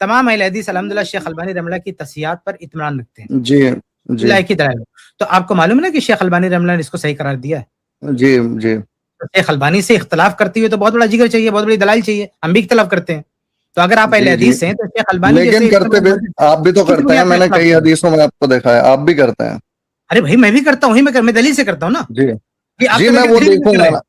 تمام اہل حدیث الحمدللہ شیخ البانی رحمہ اللہ کی تصحیحات پر اطمینان رکھتے ہیں. جی جی اللہ کی دلائل. تو آپ کو معلوم ہے نا کہ شیخ البانی رحمہ اللہ نے اس کو صحیح قرار دیا ہے. جی جی شیخ البانی سے اختلاف کرتے ہوئے تو بہت بڑا جگر چاہیے, بہت بڑی دلائل چاہیے. ہم بھی اختلاف کرتے ہیں, تو اگر آپ اہل جی حدیث ہیں تو شیخ البانی لیکن جیسے کرتے بھی آپ بھی تو کرتے ہیں, میں نے کئی حدیثوں میں آپ کو دیکھا ہے آپ بھی کرتے ہیں. ارے بھائی میں بھی کرتا ہوں, میں دلیل سے کرتا ہوں نا. جی آپ جی تو میں لیکن وہ دلیل دیکھوں سے گا کر رہے ہیں.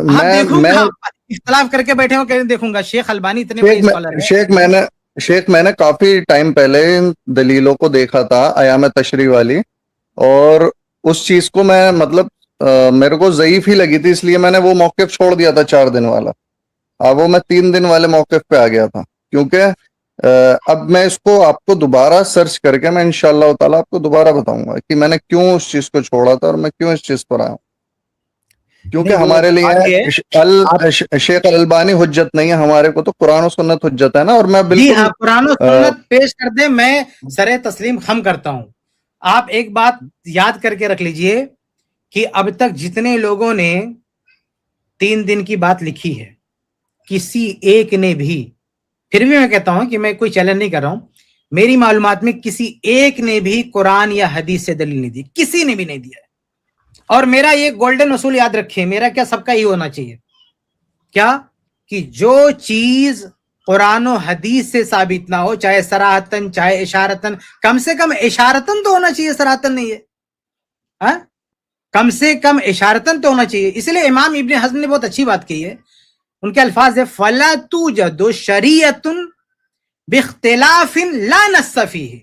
آپ دیکھوں میں گا, اختلاف کر کے بیٹھے ہو کہ دیکھوں گا. شیخ البانی اتنے بڑے اسکالر ہیں. شیخ میں نے کافی ٹائم پہلے ان دلیلوں کو دیکھا تھا ایام تشریح والی, اور اس چیز کو میں مطلب میرے کو ضعیف ہی لگی تھی, اس لیے میں نے وہ موقف چھوڑ دیا تھا 4 دن والا. اب وہ میں 3 دن والے موقف پہ آ گیا تھا, کیونکہ اب میں اس کو آپ کو دوبارہ سرچ کر کے میں انشاءاللہ تعالیٰ آپ کو دوبارہ بتاؤں گا کہ میں نے کیوں اس چیز کو چھوڑا تھا اور میں کیوں اس چیز پر آیا ہوں. کیونکہ ہمارے لیے شیخ البانی حجت نہیں ہے, ہمارے کو تو قرآن و سنت حجت ہے نا. اور میں جی بالکل ہاں, قرآن و سنت پیش کر دیں, میں سر تسلیم خم کرتا ہوں. آپ ایک بات یاد کر کے رکھ لیجئے کہ اب تک جتنے لوگوں نے 3 دن کی بات لکھی ہے, کسی ایک نے بھی, پھر بھی میں کہتا ہوں کہ میں کوئی چیلنج نہیں کر رہا ہوں, میری معلومات میں کسی ایک نے بھی قرآن یا حدیث سے دلیل نہیں دی, کسی نے بھی نہیں دیا ہے. اور میرا یہ گولڈن اصول یاد رکھیں, میرا کیا سب کا ہی ہونا چاہیے, کیا کہ جو چیز قرآن و حدیث سے ثابت نہ ہو, چاہے صراحتن چاہے اشارتن, کم سے کم اشارتن تو ہونا چاہیے, صراحتن نہیں ہے, کم سے کم اشارتن تو ہونا چاہیے. اس لیے امام ابن حزم نے بہت اچھی بات کی ہے, ان کے الفاظ ہے فَلَا تُوجَدُ شَرِيعَةٌ بِاخْتِلَافٍ لَا نَصَّ فِيهِ.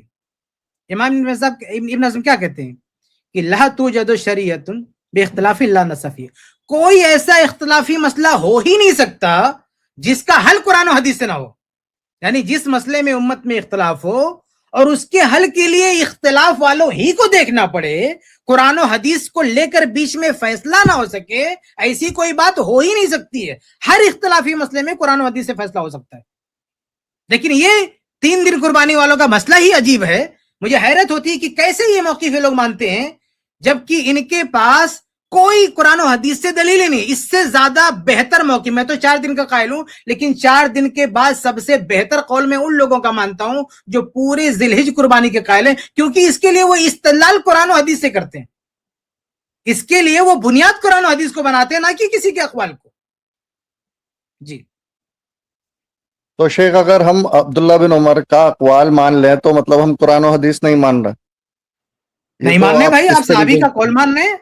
امام ابن حزم کیا کہتے ہیں کہ لَا تُوجَدُ شَرِيعَةٌ بِاخْتِلَافٍ لَا نَصَّ فِيهِ, کوئی ایسا اختلافی مسئلہ ہو ہی نہیں سکتا جس کا حل قرآن و حدیث سے نہ ہو. یعنی جس مسئلے میں امت میں اختلاف ہو اور اس کے حل کے لیے اختلاف والوں ہی کو دیکھنا پڑے, قرآن و حدیث کو لے کر بیچ میں فیصلہ نہ ہو سکے, ایسی کوئی بات ہو ہی نہیں سکتی ہے. ہر اختلافی مسئلے میں قرآن و حدیث سے فیصلہ ہو سکتا ہے. لیکن یہ 3 دن قربانی والوں کا مسئلہ ہی عجیب ہے. مجھے حیرت ہوتی ہے کہ کیسے یہ موقف یہ لوگ مانتے ہیں جبکہ ان کے پاس کوئی قرآن و حدیث سے دلیل ہی نہیں. اس سے زیادہ بہتر موقف, میں تو 4 دن کا قائل ہوں, لیکن 4 دن کے بعد سب سے بہتر قول میں ان لوگوں کا مانتا ہوں جو پورے ذی الحج قربانی کے قائل ہیں, کیونکہ اس کے لیے وہ استدلال قرآن و حدیث سے کرتے ہیں. اس کے لیے وہ بنیاد قرآن و حدیث کو بناتے ہیں, نہ کہ کسی کے اقوال کو. جی تو شیخ اگر ہم عبداللہ بن عمر کا اقوال مان لیں تو مطلب ہم قرآن و حدیث نہیں مان رہے, نہیں ماننے بھائی, آپ صحابی کا قول مان رہے ہیں,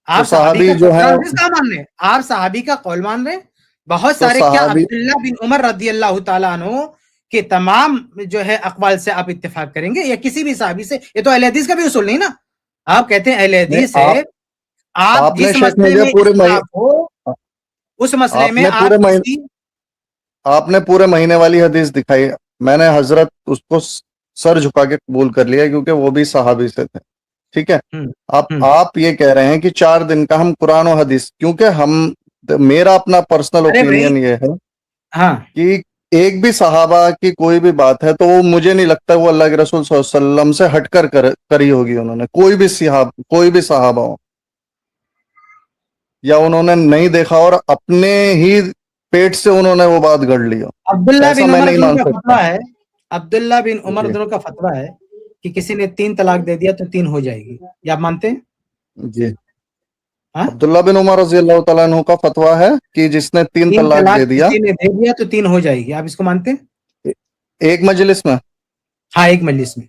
آپ صحابی کا جو ہے مان رہے ہیں, آپ صحابی کا قول مان رہے ہیں. بہت سارے, کیا عبداللہ بن عمر رضی اللہ تعالیٰ عنہ کہ تمام جو ہے اقوال سے آپ اتفاق کریں گے, یا کسی بھی صحابی سے؟ یہ تو اہل حدیث کا بھی اصول نہیں نا. آپ کہتے ہیں اہل حدیث ہے, آپ جس مسئلے میں اختلاف ہو اس مسئلے میں آپ نے پورے مہینے والی حدیث دکھائی, میں نے حضرت اس کو سر جھکا کے قبول کر لیا کیونکہ وہ بھی صحابی سے تھے. ٹھیک ہے, آپ یہ کہہ رہے ہیں کہ 4 دن کا ہم قرآن و حدیث, کیونکہ میرا اپنا پرسنل اوپینین یہ ہے کہ ایک بھی صحابہ کی کوئی بھی بات ہے تو وہ مجھے نہیں لگتا وہ اللہ کے رسول صلی اللہ علیہ وسلم سے ہٹ کر کری ہوگی انہوں نے, کوئی بھی صحابہ ہو, یا انہوں نے نہیں دیکھا اور اپنے ہی پیٹ سے انہوں نے وہ بات گڑھ لی. عبداللہ بن عمر کا فتویٰ ہے, عبداللہ بن عمر کا فتویٰ ہے کہ کسی نے 3 طلاق دے دیا تو 3 ہو جائے گی. یہ آپ مانتے ہیں؟ جی, عبداللہ بن عمر رضی اللہ تعالیٰ عنہ کا فتویٰ ہے کہ جس نے 3 طلاق دے دیا تو 3 ہو جائے گی. آپ اس کو مانتے ہیں؟ ایک مجلس میں, ہاں ایک مجلس میں.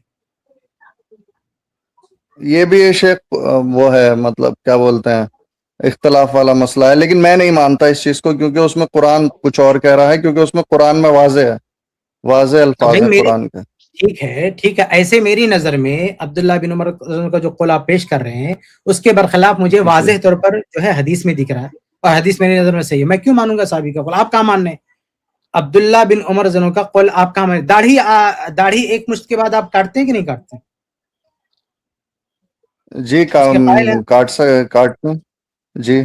یہ بھی شیخ وہ ہے, مطلب کیا بولتے ہیں, اختلاف والا مسئلہ ہے, لیکن میں نہیں مانتا اس چیز کو کیونکہ اس میں قرآن کچھ اور کہہ رہا ہے, کیونکہ اس میں قرآن میں واضح الفاظ ہے قرآن کے. ٹھیک ہے, ایسے میری نظر میں عبداللہ بن عمر کا جو قول آپ پیش کر رہے ہیں اس کے برخلاف مجھے واضح طور پر جو ہے حدیث میں دکھ رہا ہے, اور حدیث میری نظر میں صحیح ہے. میں کیوں مانوں گا صحابی کا قول؟ آپ کہاں مان رہے ہیں عبداللہ بن عمر زنوں کا قول؟ آپ کہاں مان رہے ہیں؟ داڑھی ایک مشت کے بعد آپ کاٹتے ہیں کہ نہیں کاٹتے؟ جی کاٹتے جی.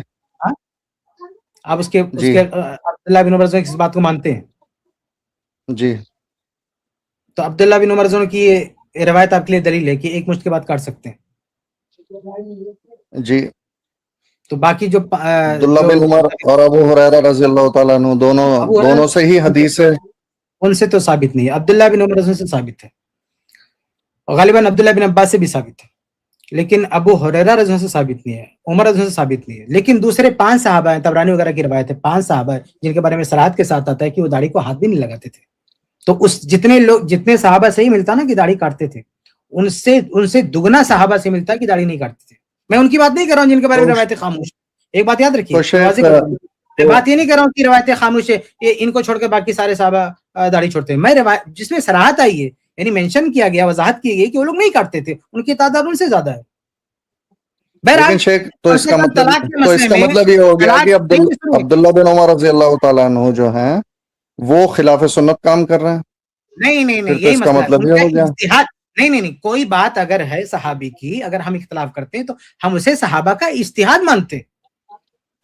آپ اس کے عبداللہ بن عمر کس بات کو مانتے ہیں؟ جی. تو عبداللہ بن عمر کی یہ روایت آپ کے لیے دلیل ہے کہ ایک مشت کے بعد کاٹ سکتے ہیں؟ جی. تو باقی جو عبداللہ بن عمر اور ابو ہریرہ رضی اللہ تعالیٰ عنہ دونوں سے ہی حدیث ہے. ان سے تو ثابت نہیں ہے. عبداللہ بن عمر سے ثابت ہے, غالباً عبداللہ بن عباس سے بھی ثابت ہے, لیکن ابو ہریرہ رضی اللہ عنہ سے ثابت نہیں ہے, عمر رضی اللہ عنہ سے ثابت نہیں ہے. لیکن دوسرے 5 صحابہ ہیں, طبرانی وغیرہ کی روایت ہے, 5 صحابہ ہیں جن کے بارے میں صراحت کے ساتھ آتا ہے کہ وہ داڑھی کو ہاتھ بھی نہیں لگاتے تھے. تو اس جتنے صحابہ سے ہی ملتا نا کہ داڑھی کاٹتے تھے, ان سے دگنا صحابہ سے ملتا ہے کہ داڑھی نہیں کاٹتے تھے. میں ان کی بات نہیں کر رہا ہوں جن کے بارے میں روایتیں خاموش. ایک بات یاد رکھیے, میں بات یہ نہیں کر رہا ہوں کہ روایتیں خاموش ہے, یہ ان کو چھوڑ کے باقی سارے صحابہ داڑھی چھوڑتے ہیں. میں جس میں صراحت آئی ہے, یعنی مینشن کیا گیا, وضاحت کی گئی کہ وہ لوگ نہیں کاٹتے تھے, ان کی تعداد ان سے زیادہ ہے. لیکن شیخ تو اس کا مطلب یہ ہو گیا کہ عبداللہ بن عمر رضی اللہ تعالیٰ عنہ جو ہیں وہ خلاف سنت کام کر رہے ہیں. نہیں, یہی اس کا مطلب یہ ہو گیا. نہیں, کوئی بات اگر ہے صحابی کی, اگر ہم اختلاف کرتے ہیں تو ہم اسے صحابہ کا اجتہاد مانتے ہیں.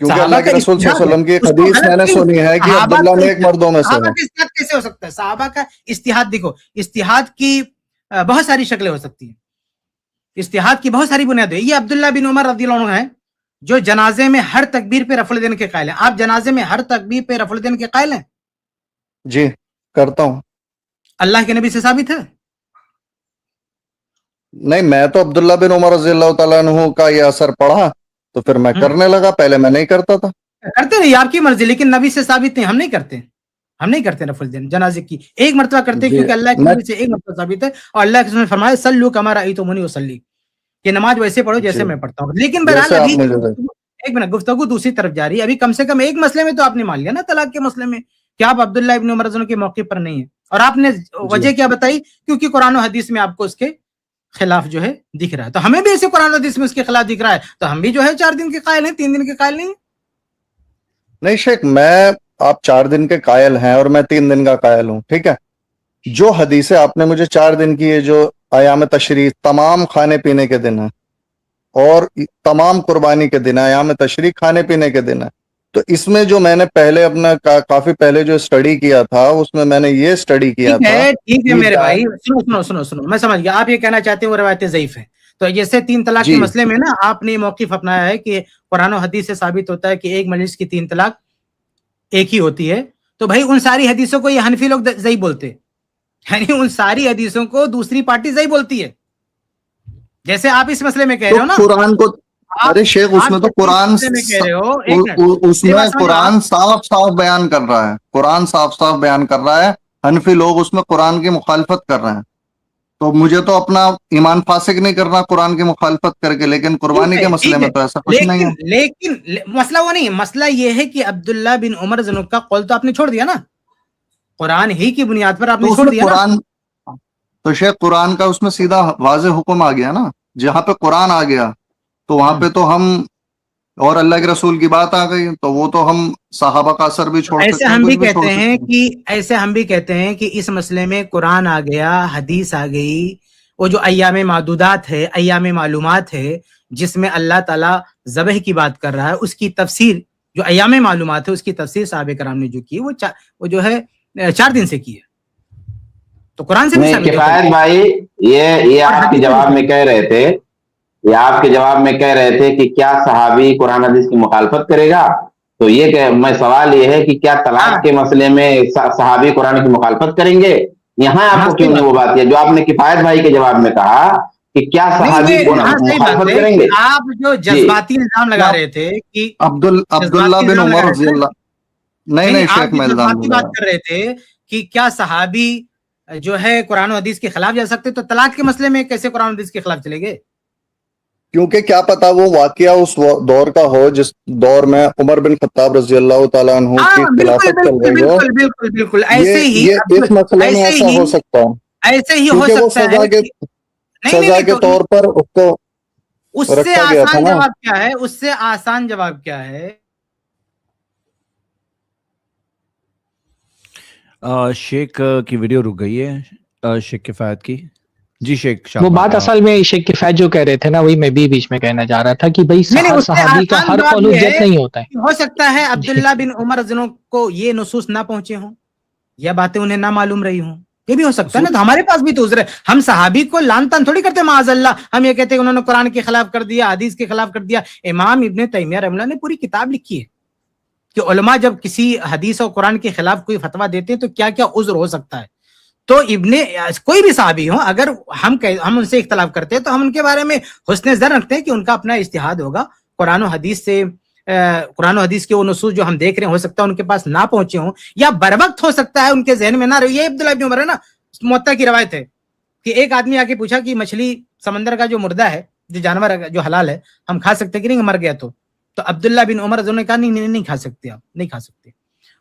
کیونکہ اللہ کے رسول صلی اللہ علیہ وسلم کی ایک حدیث میں نے سنی ہے کہ عبداللہ نیک مردوں میں سے ہے. کیسے ہو سکتا ہے صحابہ کا اجتہاد؟ دیکھو, اجتہاد کی بہت ساری شکلیں ہو سکتی ہیں, اجتہاد کی بہت ساری بنیادیں. یہ عبداللہ بن عمر رضی اللہ عنہ ہیں جو جنازے میں ہر تکبیر پہ رفع الیدین کے قائل ہیں. آپ جنازے میں ہر تکبیر پہ رفع الیدین کے قائل ہیں؟ جی کرتا ہوں. اللہ کے نبی سے ثابت ہے؟ نہیں, میں تو عبداللہ بن عمر رضی اللہ تعالیٰ عنہ کا یہ اثر پڑھا تو پھر میں کرنے لگا, پہلے میں نہیں کرتا تھا. کرتے نہیں, آپ کی مرضی, لیکن نبی سے ثابت نہیں. ہم نہیں کرتے رفع الیدین جنازے کی. ایک مرتبہ کرتے کیونکہ اللہ کے نبی سے ایک مرتبہ ثابت ہے, اور اللہ کے رسول نے فرمایا صلوا کما رأیتمونی اصلی, کہ نماز ویسے پڑھو جیسے میں پڑھتا ہوں. لیکن بہرحال ابھی ایک منٹ, گفتگو دوسری طرف جاری ہے. ابھی کم سے کم ایک مسئلے میں تو آپ نے مان لیا نا, طلاق کے مسئلے میں, کہ آپ عبداللہ ابن عمر رضی اللہ عنہ کے موقع پر نہیں ہیں. اور آپ نے وجہ کیا بتائی؟ کیونکہ قرآن و حدیث میں آپ کو اس کے خلاف جو ہے دکھ رہا ہے. تو ہمیں بھی ایسے قرآن و حدیث میں اس کے خلاف دکھ رہا ہے, تو ہم بھی جو ہے 4 دن کے قائل ہیں, 3 دن کے قائل نہیں. نہیں شیخ, آپ 4 دن کے قائل ہیں اور میں 3 دن کا قائل ہوں, ٹھیک ہے. جو حدیثیں آپ نے مجھے 4 دن کی, جو ایام تشریق تمام کھانے پینے کے دن ہیں, اور تمام قربانی کے دن ہے, ایام تشریق کھانے پینے کے دن ہے, تو اس میں جو میں نے پہلے اپنا کافی پہلے جو اسٹڈی کیا تھا, اس میں نے یہ اسٹڈی کیا تھا. ٹھیک ہے میرے بھائی, سنو, میں سمجھ گیا. آپ یہ کہنا چاہتے ہیں وہ روایتیں ضعیف ہیں. تو جیسے 3 طلاق کے مسئلے میں نا آپ نے موقف اپنایا ہے کہ قرآن و حدیث سے ثابت ہوتا ہے کہ ایک مجلس کی 3 طلاق ایک ہی ہوتی ہے, تو بھائی ان ساری حدیثوں کو یہ حنفی لوگ ضعیف بولتے, یعنی ان ساری حدیثوں کو دوسری پارٹی ضعیف بولتی ہے. جیسے آپ اس مسئلے میں کہہ رہے ہو نا قرآن کو, ارے شیخ اس میں تو قرآن صاف بیان کر رہا ہے, قرآن صاف بیان کر رہا ہے. حنفی لوگ اس میں قرآن کی مخالفت کر رہے ہیں, تو مجھے تو اپنا ایمان فاسق نہیں کرنا قرآن کی مخالفت کر کے, لیکن قربانی کے مسئلے میں تو ایسا کچھ نہیں ہے. لیکن مسئلہ وہ نہیں, مسئلہ یہ ہے کہ عبداللہ بن عمر رضی اللہ عنہ کا قول تو آپ نے چھوڑ دیا نا, قرآن ہی کی بنیاد پر آپ نے چھوڑ دیا نا. تو شیخ قرآن کا اس میں سیدھا واضح حکم آ گیا نا, جہاں پہ قرآن آ گیا تو وہاں پہ تو ہم, اور اللہ کے رسول کی بات آ گئی تو وہ تو ہم صحابہ کا اثر بھی چھوڑ سکتے ہیں. ایسے ہم بھی کہتے ہیں کہ اس مسئلے میں قرآن آ گیا, حدیث آ گئی, وہ جو ایام معدودات ہے, ایام معلومات ہے, جس میں اللہ تعالیٰ ذبح کی بات کر رہا ہے, اس کی تفسیر جو ایام معلومات ہے اس کی تفسیر صحابہ کرام نے جو کی وہ جو ہے 4 دن سے کی ہے. تو قرآن سے نہیں کفایت بھائی, یہ آپ کے جواب میں کہہ رہے تھے, کہ کیا صحابی قرآن حدیث کی مخالفت کرے گا, تو یہ کہ میں سوال یہ ہے کہ کیا طلاق کے مسئلے میں صحابی قرآن کی مخالفت کریں گے؟ یہاں آپ کو کیوں نہیں وہ بات ہے جو آپ نے کفایت بھائی کے جواب میں کہا کہ کیا صحابی مخالفت کریں گے؟ آپ جو جذباتی الزام لگا رہے تھے کہ عبداللہ بن عمر رضی اللہ, نہیں شیخ میں الزام بات کر رہے تھے کہ کیا صحابی جو ہے قرآن و حدیث کے خلاف جا سکتے, تو طلاق کے مسئلے میں کیسے قرآن و حدیث کے خلاف چلے گئے؟ کیونکہ کیا پتا وہ واقعہ اس دور کا ہو جس دور میں عمر بن خطاب رضی اللہ تعالیٰ عنہ کی خلافت چل رہی ہو. بالکل ایسے ہی اس مسئلے میں ایسا ہو سکتا ہے, ایسے ہی ہو سکتا ہے. سزا کے طور پر اس کو اس سے آسان جواب کیا ہے, اس سے آسان جواب کیا ہے؟ شیخ کی ویڈیو رک گئی ہے, شیخ کفایت کی. جی شیخ, وہ بات اصل میں شیخ کفایت جو کہہ رہے تھے نا, وہی میں بھی بیچ میں کہنا چاہ رہا تھا کہ بھائی صحابی کا ہر قول حجت نہیں ہوتا ہے. ہو سکتا ہے عبداللہ بن عمر رضی اللہ عنہ کو یہ نصوص نہ پہنچے ہوں, یا باتیں انہیں نہ معلوم رہی ہوں, یہ بھی ہو سکتا ہے نا. تو ہمارے پاس بھی تو عذر ہے, ہم صحابی کو لعن طعن تھوڑی کرتے معاذ اللہ. ہم یہ کہتے ہیں انہوں نے قرآن کے خلاف کر دیا, حدیث کے خلاف کر دیا. امام ابن تیمیہ رحمہ اللہ نے پوری کتاب لکھی ہے, کہ علماء جب کسی حدیث اور قرآن کے خلاف کوئی فتویٰ دیتے ہیں تو کیا کیا عذر ہو سکتا ہے. تو کوئی بھی صحابی ہو، اگر ہم ان سے اختلاف کرتے ہیں تو ہم ان کے بارے میں حسن ظن رکھتے ہیں کہ ان کا اپنا اجتہاد ہوگا. قرآن و حدیث کے وہ نصوص جو ہم دیکھ رہے ہیں ہو سکتا ہے ان کے پاس نہ پہنچے ہوں، یا بر وقت ہو سکتا ہے ان کے ذہن میں نہ رہے. یہ عبداللہ بن عمر ہے نا، موطا کی روایت ہے کہ ایک آدمی آ کے پوچھا کہ مچھلی سمندر کا جو مردہ ہے، جو جانور جو حلال ہے، ہم کھا سکتے کہ نہیں مر گیا تو عبداللہ بن عمر نے کہا نہیں کھا سکتے، آپ نہیں کھا سکتے.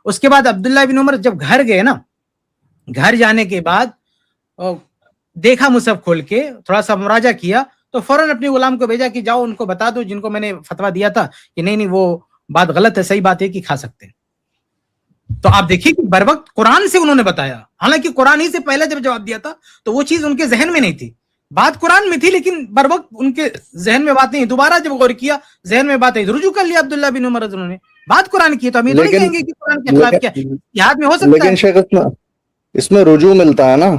اس کے بعد عبداللہ بن عمر جب گھر گئے نا، گھر جانے کے بعد دیکھا مصحف کھول کے، تھوڑا سا مراجعہ کیا تو فوراً اپنے غلام کو بھیجا کہ جاؤ ان کو بتا دو جن کو میں نے فتویٰ دیا تھا کہ نہیں وہ بات غلط ہے، صحیح بات ہے کہ کھا سکتے ہیں. تو آپ دیکھیے کہ بر وقت قرآن سے انہوں نے بتایا، حالانکہ قرآن ہی سے پہلے جب جواب دیا تھا تو وہ چیز ان کے ذہن میں نہیں تھی. بات قرآن میں تھی لیکن بر وقت ان کے ذہن میں بات نہیں. دوبارہ جب غور کیا ذہن میں بات ہے، رجوع کر لیا عبداللہ بن عمر. انہوں نے بات قرآن کی، تو ہم یہ نہیں کہیں گے کہ قرآن کے خلاف کیا یاد میں ہو سکتا ہے. لیکن شیخ اس میں رجوع ملتا ہے نا،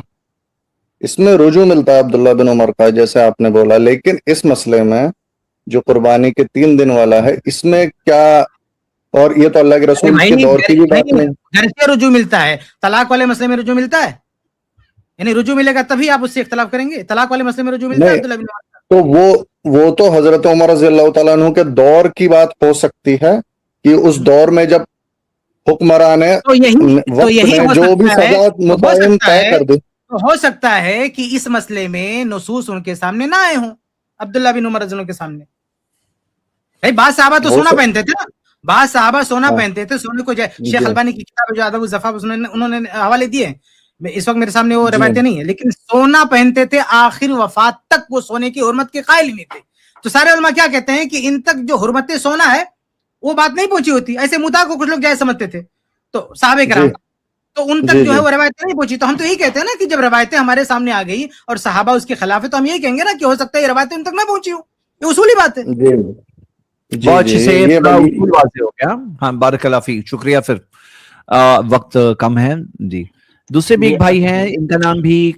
اس میں رجوع ملتا ہے عبداللہ بن عمر کا، جیسے آپ نے بولا. لیکن اس مسئلے میں جو قربانی کے 3 دن والا ہے، اس میں کیا، اور یہ تو اللہ کے رسول کے دور کی بھی بات نہیں. گھر سے رجوع ملتا ہے، طلاق والے مسئلے میں رجوع ملتا ہے، یعنی رجوع ملے گا تبھی آپ اس سے اختلاف کریں گے. طلاق والے مسئلے میں رجوع ملتا ہے عبداللہ بن عمر. تو وہ تو حضرت عمر رضی اللہ تعالیٰ عنہ کے دور کی بات ہو سکتی ہے کہ اس دور میں جب حکمران جو بھی سزا متعین طے کر دے، تو ہو سکتا ہے کہ اس مسئلے میں نصوص ان کے سامنے نہ آئے ہوں عبداللہ بن عمر رضی اللہ کے سامنے. بعض صحابہ تو سونا پہنتے تھے نا، بعض صحابہ سونا پہنتے تھے، سونے کو شیخ البانی کی کتاب جو ادب الزفاف انہوں نے حوالے دیے ہیں، اس وقت میرے سامنے وہ روایتیں نہیں ہیں، لیکن سونا پہنتے تھے، آخر وفات تک وہ سونے کی حرمت کے قائل ہی نہیں تھے. تو سارے علماء کیا کہتے ہیں کہ ان تک جو حرمت سونا ہے وہ بات نہیں پہنچی ہوتی. ایسے متا کو کچھ لوگ جائز سمجھتے تھے تو صحابہ کرام، تو ان تک جو ہے وہ روایتیں نہیں پہنچی. تو ہم تو یہی کہتے ہیں نا کہ جب روایتیں ہمارے سامنے آ گئی اور صحابہ اس کے خلاف ہے تو ہم یہی کہیں گے نا کہ ہو سکتا ہے یہ روایتیں ان تک نہ پہنچی ہوں. یہ اصولی بات ہے. بہت اچھے سے اصول واضح ہو گیا. ہاں بارک اللہ فیک، شکریہ. پھر وقت کم ہے جی. دوسرے بھی ایک بھائی ہیں، ان کا نام بھی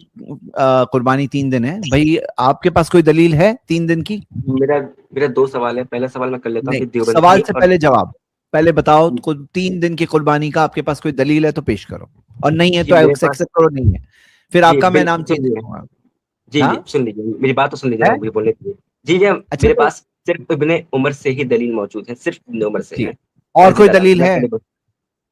قربانی 3 دن ہے. بھائی آپ کے پاس کوئی دلیل ہے 3 دن کی؟ میرا 2 سوال ہے. پہلا سوال میں کر لیتا ہوں. سوال سے پہلے جواب، پہلے بتاؤ 3 دن کی قربانی کا آپ کے پاس کوئی دلیل ہے تو پیش کرو، اور نہیں ہے تو ایکسپٹ کرو نہیں ہے، پھر آپ کا میں نام چینج کروں گا. جی سن لیجیے میری بات تو سن لیجیے مجھے بولنے دیجیے. جی میرے پاس صرف ابن عمر سے ہی دلیل موجود ہے، صرف ابن عمر سے ہے. اور کوئی دلیل ہے؟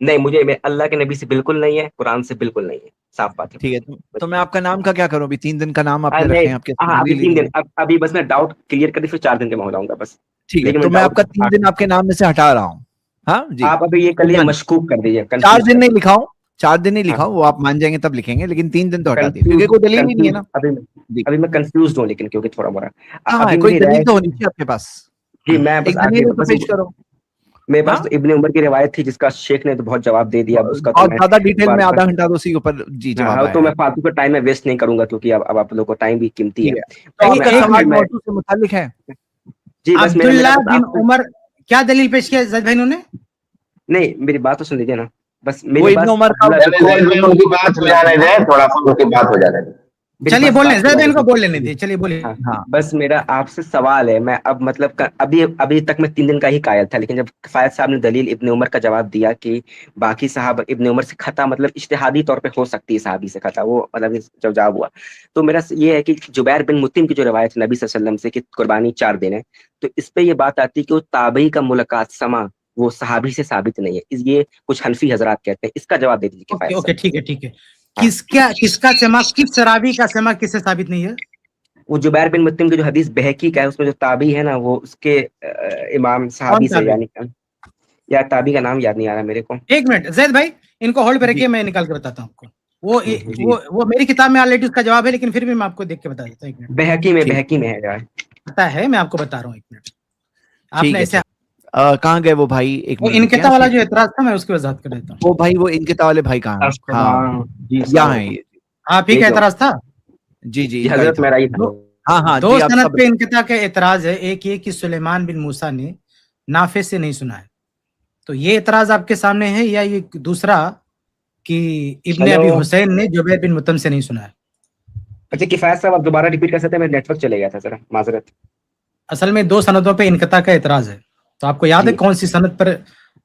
نہیں، مجھے اللہ کے نبی سے بالکل نہیں ہے، قرآن سے بالکل نہیں ہے، صاف بات ہے. ٹھیک ہے، تو میں آپ کا نام کا کیا کروں؟ 3 دن کا نام آپ نے رکھے ہیں آپ کے. ابھی 3 دن، ابھی بس میں ڈاؤٹ کلیئر کر دی، پھر 4 دن کے میں ہو جاؤں گا بس. ٹھیک ہے، تو میں آپ کا 3 دن آپ کے نام میں سے ہٹا رہا ہوں. ہاں جی، آپ ابھی یہ کر لیجیے، مشکوک کر دیجیے. 4 دن نہیں لکھاؤں، 4 دن نہیں لکھاؤں، وہ آپ مان جائیں گے تب لکھیں گے، لیکن 3 دن تو ہٹا دیے کیونکہ کوئی دلیل ہی نہیں ہے نا. ابھی میں کنفیوزڈ ہوں، لیکن کیونکہ تھوڑا موڑا کوئی دلیل تو ہونی چاہیے آپ کے پاس. جی میں پیش کرو. میرے پاس ابن عمر کی روایت تھی جس کا شیخ نے تو بہت جواب دے دیا. اس کا بہت زیادہ ڈیٹیل میں آدھا گھنٹہ تو اسی کے اوپر جی جواب تو میں فالتو کا ٹائم میں ویسٹ نہیں کروں گا کیونکہ اب آپ لوگوں کو ٹائم بھی قیمتی ہے. موضوع سے متعلق ہے. جی بس عبداللہ بن عمر کیا دلیل پیش کیا زید بھائی نے؟ نہیں میری بات تو سن لیجیے نا بس. ابن عمر کا تھوڑا بات ہو جاتا ہے. چلیے بولیں زید بھائی کو بول لینے دیے. چلیے بولیں. بس میرا آپ سے سوال ہے، میں اب مطلب ابھی تک میں 3 دن کا ہی قائل تھا، لیکن جب کفایت صاحب نے دلیل ابن عمر کا جواب دیا کہ باقی صاحب ابن عمر سے خطا مطلب اجتہادی طور پہ ہو سکتی ہے صحابی سے خطا، وہ مطلب جب جواب ہوا تو میرا یہ ہے کہ جبیر بن مطعم کی جو روایت نبی صلی اللہ علیہ وسلم سے کہ قربانی 4 دن ہے، تو اس پہ یہ بات آتی ہے کہ وہ تابعی کا ملاقات سما وہ صحابی سے ثابت نہیں ہے. یہ کچھ حنفی حضرات کہتے ہیں، اس کا جواب دے دیجیے کفایت صاحب. اوکے ٹھیک ہے. کس کا سما، کس صحابی کا سما کس سے ثابت نہیں ہے؟ وہ جبیر بن مطعم کی جو حدیث بہقی کا ہے اس میں جو تابعی ہے نا وہ اس کے امام صحابی سے، یعنی یا تابعی کا نام یاد نہیں آ رہا میرے کو. 1 منٹ زید بھائی ان کو ہولڈ پہ رکھیے، میں نکال کے بتاتا ہوں آپ کو. وہ میری کتاب میں آلریڈی اس کا جواب ہے، لیکن پھر بھی میں آپ کو دیکھ کے بتا دیتا ہوں. 1 منٹ. بہقی میں ہے پتا ہے، میں آپ کو بتا رہا ہوں. 1 منٹ. آپ نے ایسے کہاں گئے وہ بھائی؟ ایک انقطاع والا جو اعتراض تھا میں اس کی وضاحت کر دیتا ہوں. وہ بھائی وہ انقطاع والے بھائی کہاں ہیں؟ ہاں یہاں ہیں. آپ ہی کا اعتراض تھا؟ جی حضرت میرا ہی تھا. ہاں 2 سند پہ انقطاع کا اعتراض ہے. ایک یہ کہ سلیمان بن موسیٰ نے نافع سے نہیں سنا ہے، تو یہ اعتراض آپ کے سامنے ہے، یا یہ دوسرا کہ ابن ابی حسین نے جبیر بن مطعم سے نہیں سنا ہے؟ اچھا کفایت صاحب آپ دوبارہ ریپیٹ کر سکتے ہیں؟ میرا نیٹ ورک چلے گیا تھا ذرا، معذرت. اصل میں 2 سندوں پہ انقطاع کا اعتراض ہے، تو آپ کو یاد ہے کون سی سند پر